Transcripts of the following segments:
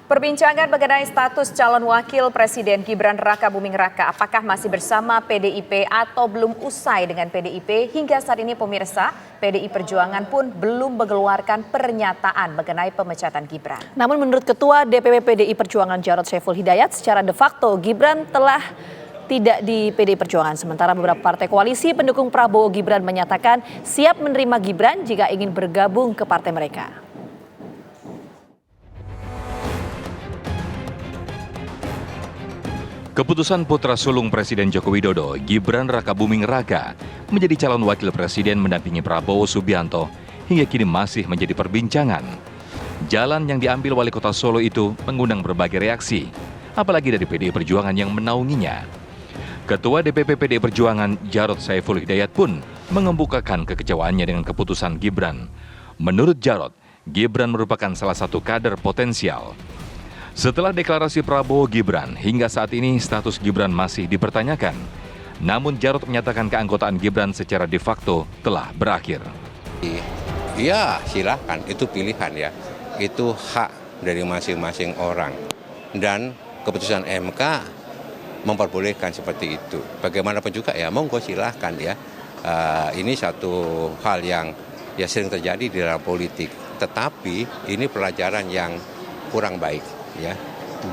Perbincangan mengenai status calon wakil Presiden Gibran Raka Buming Raka, apakah masih bersama PDIP atau belum usai dengan PDIP? Hingga saat ini pemirsa, PDI Perjuangan pun belum mengeluarkan pernyataan mengenai pemecatan Gibran. Namun menurut Ketua DPP PDI Perjuangan Jarod Saiful Hidayat, secara de facto Gibran telah tidak di PDI Perjuangan. Sementara beberapa partai koalisi pendukung Prabowo Gibran menyatakan siap menerima Gibran jika ingin bergabung ke partai mereka. Keputusan putra sulung Presiden Joko Widodo, Gibran Raka Buming Raka, menjadi calon wakil presiden mendampingi Prabowo Subianto hingga kini masih menjadi perbincangan. Jalan yang diambil wali kota Solo itu mengundang berbagai reaksi, apalagi dari PDI Perjuangan yang menaunginya. Ketua DPP PDI Perjuangan Jarod Saiful Hidayat pun mengemukakan kekecewaannya dengan keputusan Gibran. Menurut Jarod, Gibran merupakan salah satu kader potensial. Setelah deklarasi Prabowo Gibran, hingga saat ini status Gibran masih dipertanyakan. Namun Jarod menyatakan keanggotaan Gibran secara de facto telah berakhir. Ya silahkan, itu pilihan ya. Itu hak dari masing-masing orang. Dan keputusan MK memperbolehkan seperti itu. Bagaimanapun juga ya, monggo silahkan ya. Ini satu hal yang ya sering terjadi di dalam politik. Tetapi ini pelajaran yang kurang baik ya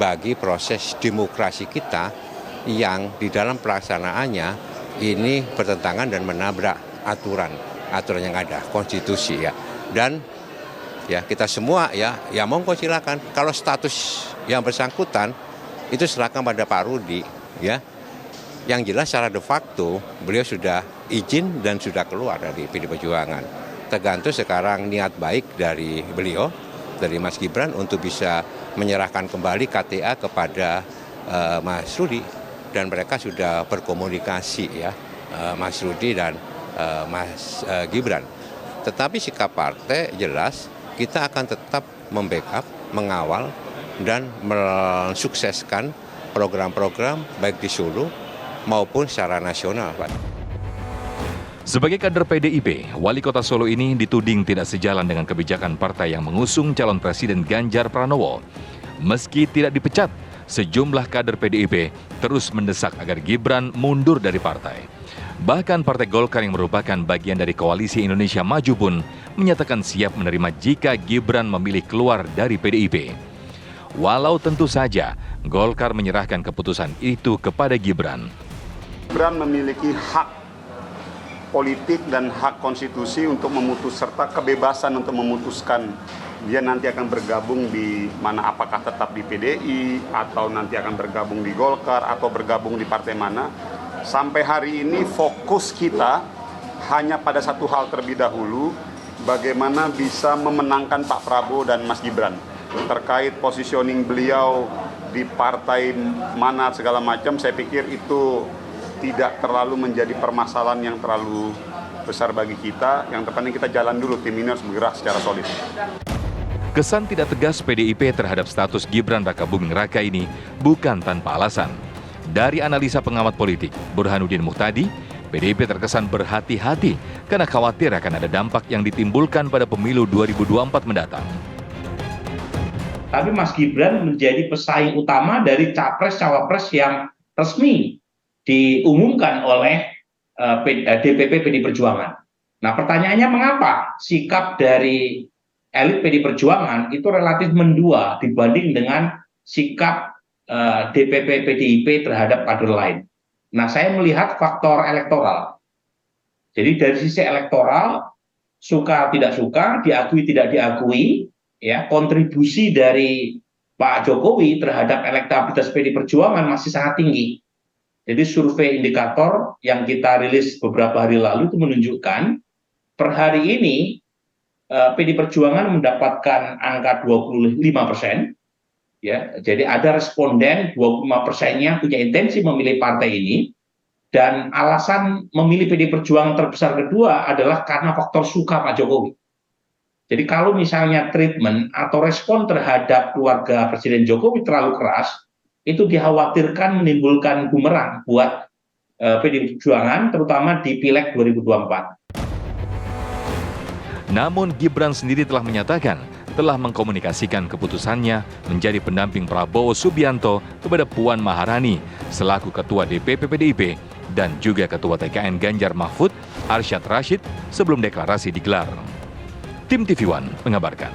bagi proses demokrasi kita yang di dalam pelaksanaannya ini bertentangan dan menabrak aturan yang ada, konstitusi ya. Dan ya kita semua ya monggo silakan. Kalau status yang bersangkutan itu serahkan pada Pak Rudi ya. Yang jelas secara de facto beliau sudah izin dan sudah keluar dari PDI Perjuangan. Tergantung sekarang niat baik dari beliau, dari Mas Gibran untuk bisa menyerahkan kembali KTA kepada Mas Rudi, dan mereka sudah berkomunikasi ya, Mas Rudi dan Mas Gibran. Tetapi sikap partai jelas kita akan tetap membackup, mengawal dan mensukseskan program-program baik di Solo maupun secara nasional, Pak. Sebagai kader PDIP, Wali Kota Solo ini dituding tidak sejalan dengan kebijakan partai yang mengusung calon Presiden Ganjar Pranowo. Meski tidak dipecat, sejumlah kader PDIP terus mendesak agar Gibran mundur dari partai. Bahkan Partai Golkar yang merupakan bagian dari Koalisi Indonesia Maju pun menyatakan siap menerima jika Gibran memilih keluar dari PDIP. Walau tentu saja Golkar menyerahkan keputusan itu kepada Gibran. Gibran memiliki hak politik dan hak konstitusi untuk memutus serta kebebasan untuk memutuskan dia nanti akan bergabung di mana, apakah tetap di PDI atau nanti akan bergabung di Golkar atau bergabung di partai mana. Sampai hari ini fokus kita hanya pada satu hal terlebih dahulu, bagaimana bisa memenangkan Pak Prabowo dan Mas Gibran. Terkait positioning beliau di partai mana segala macam, saya pikir itu tidak terlalu menjadi permasalahan yang terlalu besar bagi kita. Yang terpenting kita jalan dulu, tim ini harus bergerak secara solid. Kesan tidak tegas PDIP terhadap status Gibran Raka Buming Raka ini bukan tanpa alasan. Dari analisa pengamat politik Burhanuddin Muhtadi, PDIP terkesan berhati-hati karena khawatir akan ada dampak yang ditimbulkan pada pemilu 2024 mendatang. Tapi Mas Gibran menjadi pesaing utama dari capres-cawapres yang resmi diumumkan oleh DPP PDI Perjuangan. Nah, pertanyaannya mengapa sikap dari elit PDI Perjuangan itu relatif mendua dibanding dengan sikap DPP PDIP terhadap kader lain. Nah, saya melihat faktor elektoral. Jadi dari sisi elektoral, suka tidak suka, diakui tidak diakui, ya kontribusi dari Pak Jokowi terhadap elektabilitas PDI Perjuangan masih sangat tinggi. Jadi survei indikator yang kita rilis beberapa hari lalu itu menunjukkan per hari ini PDI Perjuangan mendapatkan angka 25%. Ya, jadi ada responden 25%-nya punya intensi memilih partai ini, dan alasan memilih PDI Perjuangan terbesar kedua adalah karena faktor suka Pak Jokowi. Jadi kalau misalnya treatment atau respon terhadap keluarga Presiden Jokowi terlalu keras, itu dikhawatirkan menimbulkan bumerang buat PDI Perjuangan, terutama di Pileg 2024. Namun Gibran sendiri telah menyatakan telah mengkomunikasikan keputusannya menjadi pendamping Prabowo Subianto kepada Puan Maharani selaku Ketua DPP PDIP dan juga Ketua TKN Ganjar Mahfud Arsyad Rashid sebelum deklarasi digelar. Tim TV One mengabarkan.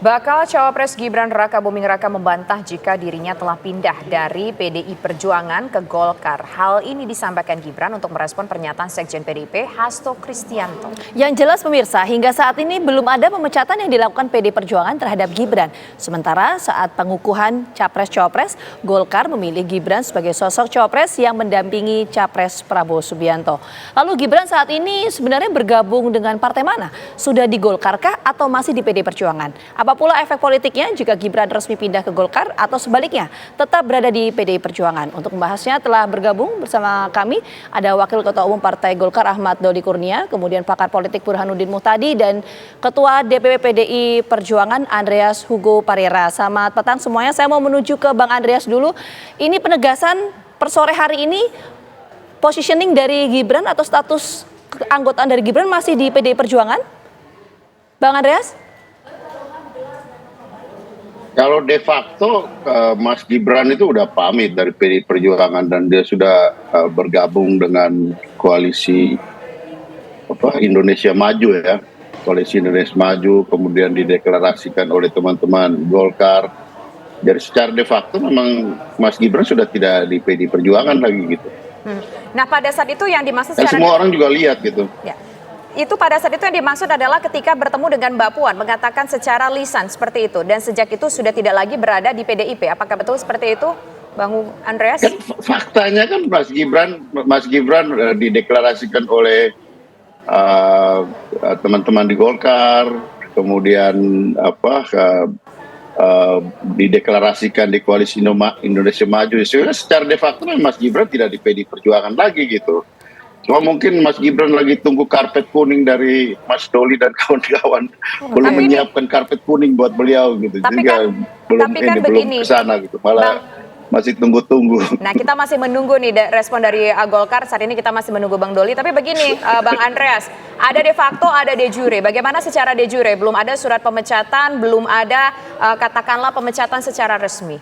Bakal Cawapres Gibran Raka Buming Raka membantah jika dirinya telah pindah dari PDI Perjuangan ke Golkar. Hal ini disampaikan Gibran untuk merespon pernyataan Sekjen PDIP Hasto Kristianto. Yang jelas pemirsa, hingga saat ini belum ada pemecatan yang dilakukan PDI Perjuangan terhadap Gibran. Sementara saat pengukuhan Capres-Cawapres, Golkar memilih Gibran sebagai sosok Cawapres yang mendampingi Capres Prabowo Subianto. Lalu Gibran saat ini sebenarnya bergabung dengan partai mana? Sudah di Golkarkah atau masih di PDI Perjuangan? Apa pula efek politiknya jika Gibran resmi pindah ke Golkar atau sebaliknya tetap berada di PDI Perjuangan? Untuk membahasnya telah bergabung bersama kami ada Wakil Ketua Umum Partai Golkar Ahmad Doli Kurnia, kemudian pakar politik Burhanuddin Muhtadi dan Ketua DPP PDI Perjuangan Andreas Hugo Parera. Selamat petang semuanya, saya mau menuju ke Bang Andreas dulu. Ini penegasan per sore hari ini positioning dari Gibran atau status keanggotaan dari Gibran masih di PDI Perjuangan? Bang Andreas? Kalau de facto Mas Gibran itu udah pamit dari PDI Perjuangan dan dia sudah bergabung dengan koalisi Indonesia Maju ya. Koalisi Indonesia Maju kemudian dideklarasikan oleh teman-teman Golkar. Jadi secara de facto memang Mas Gibran sudah tidak di PDI Perjuangan lagi gitu. Nah pada saat itu yang dimaksud Dan semua orang juga lihat gitu. Ya. Itu pada saat itu yang dimaksud adalah ketika bertemu dengan Mbak Puan mengatakan secara lisan seperti itu dan sejak itu sudah tidak lagi berada di PDIP. Apakah betul seperti itu, Bang Andreas? Kan faktanya kan Mas Gibran dideklarasikan oleh teman-teman di Golkar, kemudian dideklarasikan di koalisi Indonesia Maju. Secara de facto Mas Gibran tidak di PDI Perjuangan lagi gitu. Cuma mungkin Mas Gibran lagi tunggu karpet kuning dari Mas Doli dan kawan-kawan, belum menyiapkan karpet kuning buat beliau gitu. Tapi juga kan, belum kesana gitu, malah masih tunggu-tunggu. Nah kita masih menunggu nih respon dari Golkar, saat ini kita masih menunggu Bang Doli. Tapi begini Bang Andreas, ada de facto, ada de jure. Bagaimana secara de jure? Belum ada surat pemecatan, belum ada katakanlah pemecatan secara resmi.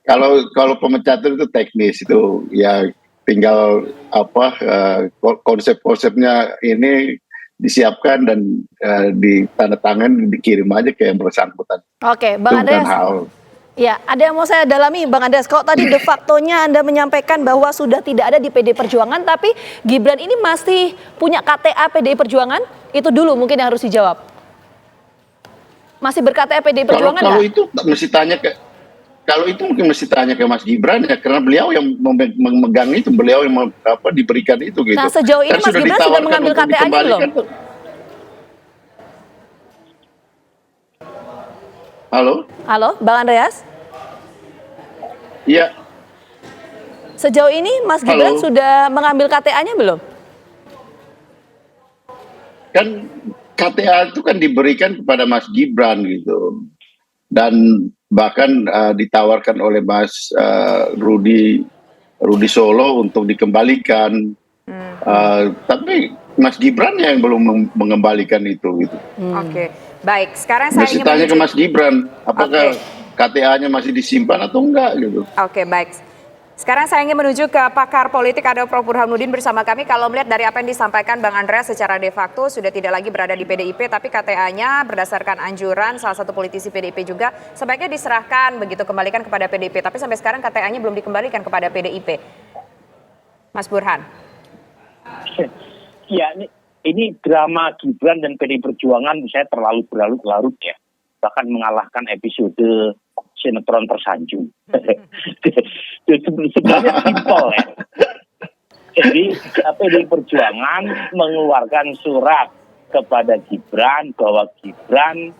Kalau pemecatan itu teknis, itu ya tinggal konsep-konsepnya ini disiapkan dan ditandatangan, dikirim aja ke yang bersangkutan. Oke, Bang Andreas. Ya, ada yang mau saya dalami, Bang Andreas. Kalau tadi de factonya Anda menyampaikan bahwa sudah tidak ada di PDI Perjuangan, tapi Gibran ini masih punya KTA PDI Perjuangan, itu dulu mungkin yang harus dijawab. Masih ber-KTA PDI Perjuangan Kalau itu mesti tanya ke mungkin mesti tanya ke Mas Gibran ya, karena beliau yang memegang itu, beliau yang diberikan itu gitu. Nah sejauh ini Mas Gibran sudah mengambil KTA-nya belum? Halo, Bang Andreas? Iya. Sejauh ini Mas Gibran sudah mengambil KTA-nya belum? Kan KTA itu kan diberikan kepada Mas Gibran gitu. Dan bahkan ditawarkan oleh Mas Rudi Solo untuk dikembalikan. Tapi Mas Gibran yang belum mengembalikan itu gitu. Oke. Baik, sekarang saya ingin tanya ke Mas Gibran, apakah KTA-nya masih disimpan atau enggak gitu. Oke, baik. Sekarang saya ingin menuju ke pakar politik, ada Prof. Burhanuddin bersama kami. Kalau melihat dari apa yang disampaikan Bang Andreas secara de facto sudah tidak lagi berada di PDIP, tapi KTA-nya berdasarkan anjuran salah satu politisi PDIP juga sebaiknya diserahkan begitu, kembalikan kepada PDIP. Tapi sampai sekarang KTA-nya belum dikembalikan kepada PDIP. Mas Burhan. Ya, ini drama Gibran dan PDI Perjuangan saya terlalu berlarut-larut ya. Bahkan mengalahkan episode sinetron tersanjung. Sebenarnya simpel ya. Jadi PDI Perjuangan mengeluarkan surat kepada Gibran bahwa Gibran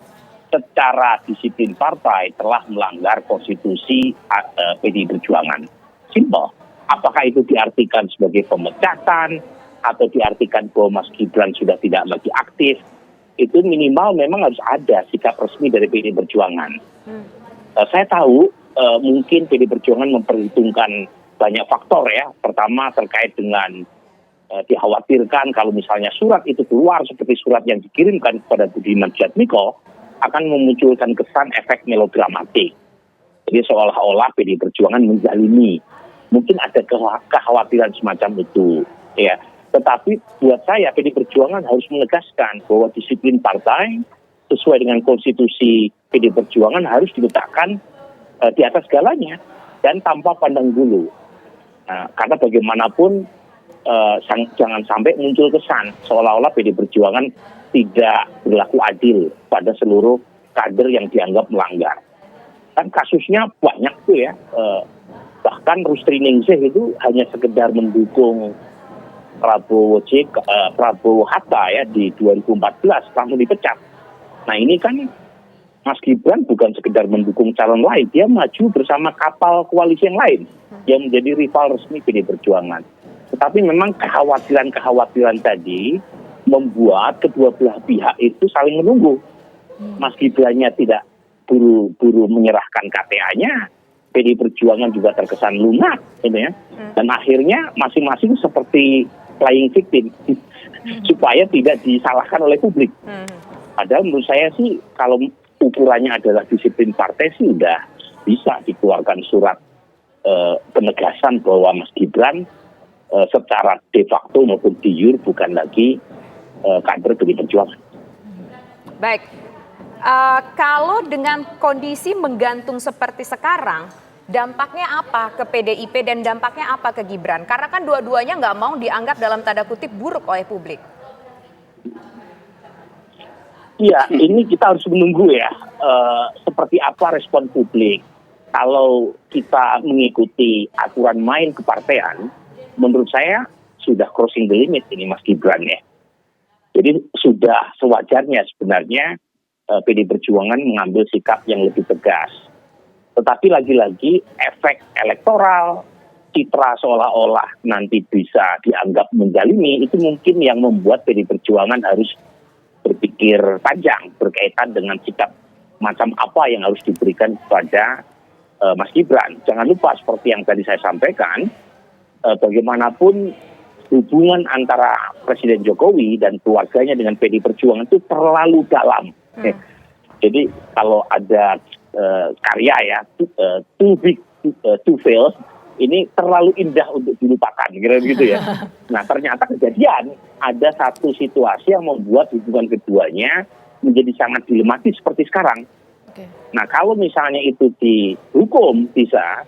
secara disiplin partai telah melanggar konstitusi PDI Perjuangan. Simpel. Apakah itu diartikan sebagai pemecatan atau diartikan bahwa Mas Gibran sudah tidak lagi aktif, itu minimal memang harus ada sikap resmi dari PDI Perjuangan. Saya tahu mungkin PDI Perjuangan memperhitungkan banyak faktor ya. Pertama terkait dengan dikhawatirkan kalau misalnya surat itu keluar seperti surat yang dikirimkan kepada Budiman Sujatmiko akan memunculkan kesan efek melodramatik. Jadi seolah-olah PDI Perjuangan menzalimi. Mungkin ada kekhawatiran semacam itu, ya. Tetapi buat saya PDI Perjuangan harus menegaskan bahwa disiplin partai sesuai dengan konstitusi PDI Perjuangan harus diletakkan di atas segalanya dan tanpa pandang bulu. Nah, karena bagaimanapun jangan sampai muncul kesan seolah-olah PDI Perjuangan tidak berlaku adil pada seluruh kader yang dianggap melanggar. Kan kasusnya banyak tuh ya, bahkan Rusdi Ningsih itu hanya sekedar mendukung Prabowo Hatta ya di 2014 langsung dipecat. Nah ini kan Mas Gibran bukan sekedar mendukung calon lain, dia maju bersama kapal koalisi yang lain yang menjadi rival resmi PDI Perjuangan. Tetapi memang kekhawatiran tadi membuat kedua belah pihak itu saling menunggu. Mas Gibran-nya tidak buru-buru menyerahkan KTA-nya, PDI Perjuangan juga terkesan lunak, gitu ya. Dan akhirnya masing-masing seperti playing victim supaya tidak disalahkan oleh publik. Padahal menurut saya sih kalau ukurannya adalah disiplin partai sih udah bisa dikeluarkan surat penegasan bahwa Mas Gibran secara de facto maupun de jure bukan lagi kader PDI Perjuangan. Baik, kalau dengan kondisi menggantung seperti sekarang, dampaknya apa ke PDIP dan dampaknya apa ke Gibran? Karena kan dua-duanya nggak mau dianggap dalam tanda kutip buruk oleh publik. Iya, ini kita harus menunggu ya, seperti apa respon publik. Kalau kita mengikuti aturan main kepartean, menurut saya sudah crossing the limit ini Mas Gibran ya. Jadi sudah sewajarnya sebenarnya PDI Perjuangan mengambil sikap yang lebih tegas. Tetapi lagi-lagi efek elektoral, citra seolah-olah nanti bisa dianggap menzalimi, itu mungkin yang membuat PDI Perjuangan harus berpikir panjang berkaitan dengan sikap macam apa yang harus diberikan kepada Mas Gibran. Jangan lupa seperti yang tadi saya sampaikan, bagaimanapun hubungan antara Presiden Jokowi dan keluarganya dengan PDI Perjuangan itu terlalu dalam. Jadi kalau ada karya ya, too big to fail, ini terlalu indah untuk dilupakan, kira-kira gitu ya. Nah ternyata kejadian ada satu situasi yang membuat hubungan keduanya menjadi sangat dilematis seperti sekarang. Nah kalau misalnya itu dihukum bisa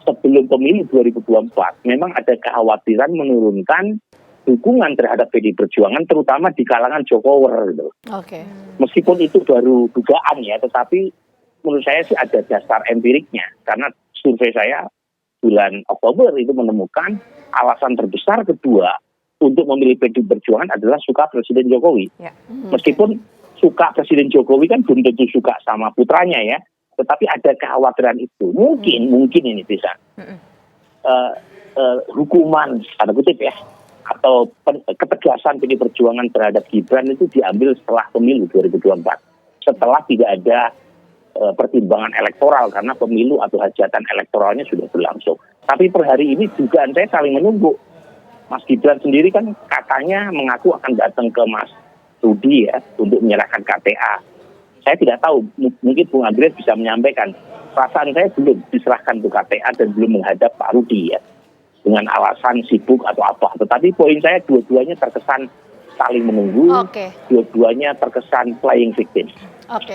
sebelum pemilu 2024, memang ada kekhawatiran menurunkan dukungan terhadap PDI Perjuangan, terutama di kalangan Jokower. Gitu. Meskipun itu baru dugaan ya, tetapi menurut saya sih ada dasar empiriknya. Karena survei saya bulan Oktober itu menemukan alasan terbesar kedua untuk memilih PDI Perjuangan adalah suka Presiden Jokowi. Meskipun suka Presiden Jokowi kan belum tentu suka sama putranya ya, tetapi ada kekhawatiran itu. Mungkin ini bisa hukuman, tanda kutip ya, atau ketegasan PDI Perjuangan terhadap Gibran itu diambil setelah pemilu 2024. Setelah tidak ada pertimbangan elektoral karena pemilu atau hajatan elektoralnya sudah berlangsung. Tapi per hari ini dugaan saya saling menunggu. Mas Gibran sendiri kan katanya mengaku akan datang ke Mas Rudi ya untuk menyerahkan KTA. Saya tidak tahu, mungkin Bung Andreas bisa menyampaikan. Perasaan saya belum diserahkan ke KTA dan belum menghadap Pak Rudi ya, dengan alasan sibuk atau apa. Tetapi poin saya dua-duanya terkesan saling menunggu, dua-duanya terkesan playing victim.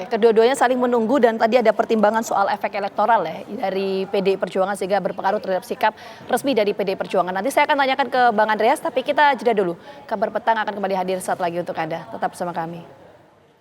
Kedua-duanya saling menunggu dan tadi ada pertimbangan soal efek elektoral ya dari PDI Perjuangan sehingga berpengaruh terhadap sikap resmi dari PDI Perjuangan. Nanti saya akan tanyakan ke Bang Andreas, tapi kita jeda dulu. Kabar Petang akan kembali hadir saat lagi untuk Anda. Tetap bersama kami.